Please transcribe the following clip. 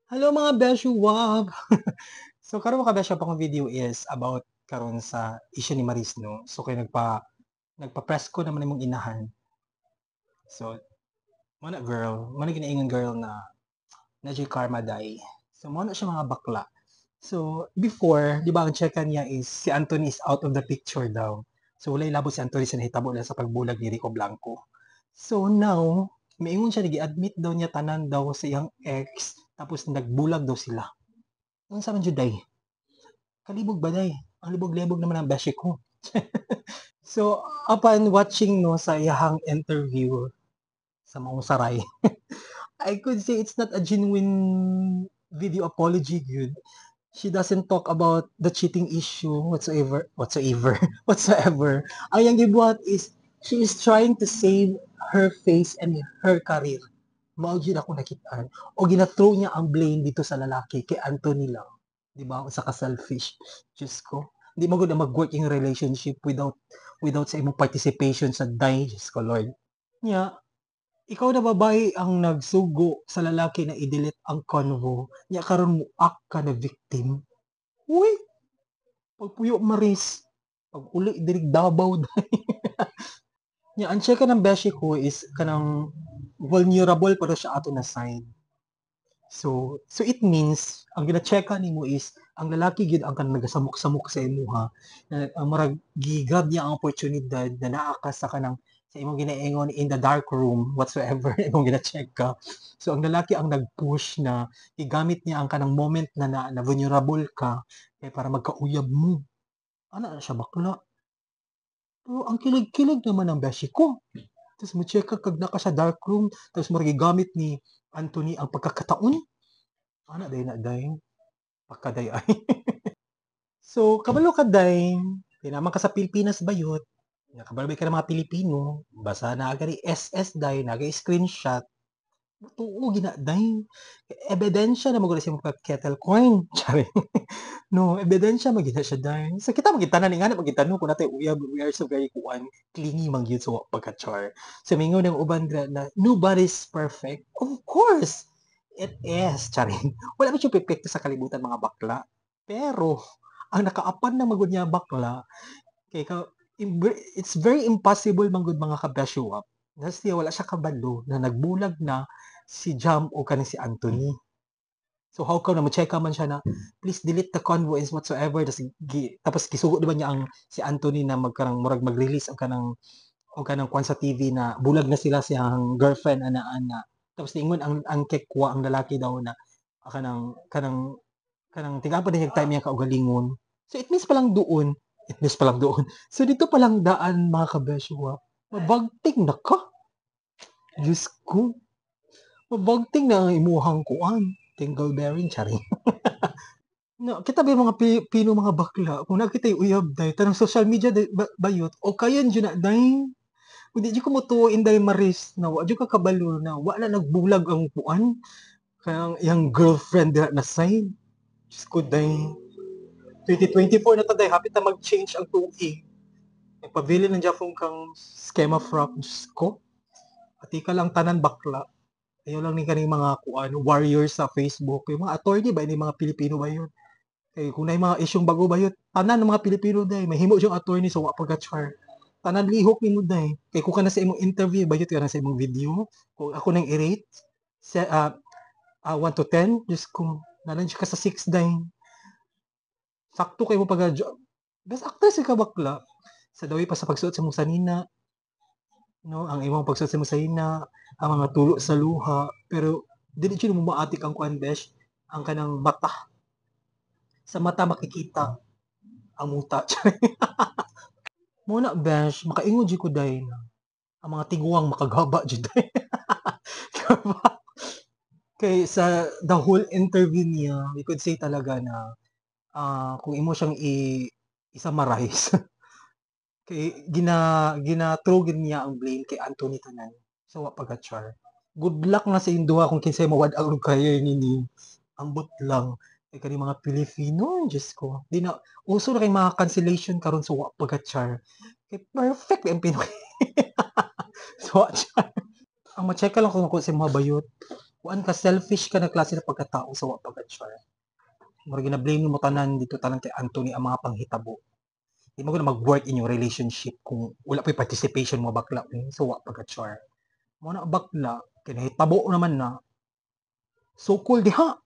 Hello mga besyo, wag! So karon mga besyo akong video is about karon sa issue ni Maris, no? So kay nagpa-press ko naman imong inahan. So mo na girl, mo na ginaingon girl na karma day. So mo na siya mga bakla. So before, di ba ang checkan niya is si Anthony is out of the picture daw. So walay labo si Anthony sa nahitabo na sa pagbulag ni Rico Blanco. So now, miingon siya nag-admit daw niya tanan daw sa iyang ex tapos nagbulag daw sila. Unsa man jud day? Kalibog ba day? Ang libog-libog naman ang beshi ko. So, upon watching no sa iyahang interview sa Maong Saray, I could say it's not a genuine video apology, good. She doesn't talk about the cheating issue whatsoever. Ang yang gibuhat is she is trying to save her face and her career. Mao gyud ako nakitaan. O gina-throw niya ang blame dito sa lalaki kay Anthony lang. Di ba? Usa ka selfish. Diyos ko. Di mo gud mag-working relationship without sa imong participation sa die. Diyos ko, Lord. Nya, ikaw na babae ang nagsugo sa lalaki na i-delete ang convo. Nya karon mo act ka na victim. Uy, pagpuyo maris. Pag uli dirig dabaw. Nya, ang check ng beshi ko is kanang vulnerable pero siya ato na side. So it means ang gina-checkan nimo is ang lalaki gid ang kanang nagasamok-samok sa imuha na ang marag gi-grab niya ang oportunidad na naa ka sa kanang sa imong ginaingon in the dark room whatsoever imong gina-check ka. So ang lalaki ang nag-push na igamit niya ang kanang moment na vulnerable ka kay para magkauyab mo. Ana na siya bakla. Pero ang kilig-kilig naman ang beshi ko. Tapos mo check ka kag naka sa dark room tapos mo gigamit ni Anthony ang pagkakataon. Ana day na day. Pagkaday ay. So, kabalo ka day. Tinaman ka sa Pilipinas bayot. Nakabalabay ka ng mga Pilipino. Basa na agad SS day. Naga-screenshot. Tuo gina day. Ebidensya na magula siya kettle coin. Tsari. No, ebidensya magina siya day. So, kita magitanan nga na magitano kung natin uyab, we are so very kuan, clingy magyud sa pagka-char. So, mingon ng uban na nobody's perfect. Of course, it is. Charing. Wala ba siya perfecto sa kalibutan mga bakla. Pero, ang nakaapan na magud niya bakla, kay ka, it's very impossible manggod mga kabasyo up. Nas wala siya kabalo na nagbulag na si Jam o kaning si Anthony. So how come na mo-check man siya na please delete the convoys whatsoever tapos gisugo di ba niya ang si Anthony na magkarang murag mag-release ang kanang kwan sa TV na bulag na sila siyang girlfriend ana-ana. Tapos niingon ang kekwa ang lalaki daw na kanang tigaan pa din yung time niya kaugalingon. So it means palang doon. It means palang doon. So dito palang daan mga kabesyo. Mabagting na ka. Diyos ko. Mabagting na ang imuhang kuan. Tingle bearing, charing. No, kita ba yung mga Pino mga bakla, kung nakita yung uyab day, tanong social media day, bayot, o kayan dyan na day. Kung di ko mo tuwain day maris, na wa dyan ka kabalo na, wa na nagbulag ang kuan, kaya yung girlfriend na side. Diyos ko day. 2024 na to day, hapit na mag-change ang tuig. Nagpabili ng Japon kang schema frap, Diyos ko. Pati ka lang tanan bakla. Ayaw lang ni kaning mga kuan, warriors sa Facebook. Yung mga attorney ba, yung mga Pilipino ba yun? Kay kung na mga isyong bago ba yun, tanan ng mga Pilipino day, mahimo siyang attorney so wa pagka-char. Tanan lihok ni mo day. Kay kung ka na sa imong interview, bayot ka na sa imong video. Kung ako nang i-rate, 1 to 10, just kung nalan ka sa 6 day. Sakto kay mo pag best actress ka bakla. Sa dawi pa sa pagsuot sa mong sanina, no, ang imong pagsuot sa mong sanina, ang mga tulo sa luha, pero dili siya mo maatik ang kuan besh, ang kanang mata. Sa mata makikita ang muta. Muna besh, makaingon jud ko day na ang mga tiguang makagaba jud day. Kay sa the whole interview niya, we could say talaga na kung imo siyang i-summarize, kay gina-throw niya ang blame kay Anthony Tanan sa wa pagka-char. Good luck na sa inyong duha kung kinsay mawad ang career ninyo. Ambot lang kay kani mga Pilipino, Diyos ko. Di na uso na kay mga cancellation karon sa wa pagka-char. Kay perfect ang Pinoy. So, wa char. Ang ma-check lang kung sa mga bayot, kuan ka selfish ka na klase na pagkatao sa wa pagka-char. Murag gina-blame mo tanan dito tanan kay Anthony ang mga panghitabo. Di mo gonna mag-work in your relationship kung wala pa'y participation mo bakla so wa pagka-char. Mo na bakla kay nahitabo naman na so cool diha.